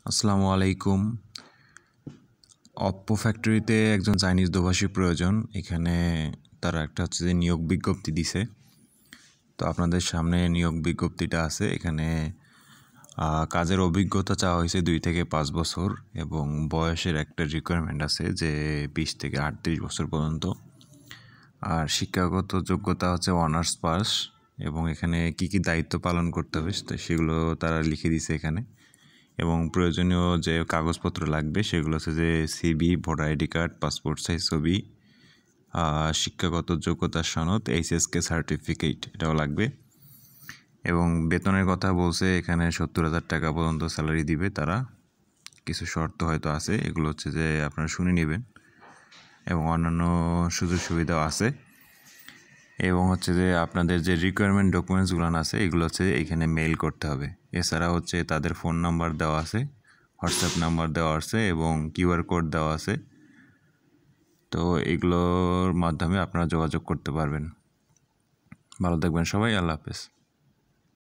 আসসালামু আলাইকুম। অপ্পো ফ্যাক্টরিতে একজন চাইনিজ দোভাষী প্রয়োজন। এখানে তারা একটা হচ্ছে যে নিয়োগ বিজ্ঞপ্তি দিছে। তো আপনাদের সামনে নিয়োগ বিজ্ঞপ্তিটা আছে। এখানে কাজের অভিজ্ঞতা চাওয়া হয়েছে 2 থেকে 5 বছর এবং বয়সের একটা রিকোয়ারমেন্ট আছে যে 20 থেকে 38 বছর পর্যন্ত। আর শিক্ষাগত যোগ্যতা হচ্ছে অনার্স পাস এবং এখানে কি কি দায়িত্ব পালন করতে হবে সেগুলো তারা লিখে দিছে এখানে। এবং প্রয়োজনীয় যে কাগজপত্র লাগবে সেগুলো হচ্ছে যে CV, voter ID card, passport size ছবি, শিক্ষাগত যোগ্যতার সনদ, এইচএসকে সার্টিফিকেট এটাও লাগবে। এবং বেতনের কথা বলছে এখানে 70,000 টাকা পর্যন্ত স্যালারি দিবে তারা। কিছু শর্ত হয়তো আছে, এগুলো হচ্ছে যে আপনারা শুনে নেবেন। এবং অন্যান্য সুযোগ সুবিধাও আছে। এবং হচ্ছে যে আপনাদের যে রিকোয়ারমেন্ট ডকুমেন্টসগুলো আছে এগুলো হচ্ছে এখানে মেইল করতে হবে। এছাড়া হচ্ছে তাদের ফোন নাম্বার দেওয়া আছে, হোয়াটসঅ্যাপ নাম্বার দেওয়া আছে এবং কিউআর কোড দেওয়া আছে। তো এগুলোর মাধ্যমে আপনারা যোগাযোগ করতে পারবেন। ভালো থাকবেন সবাই, আল্লাহ হাফেজ।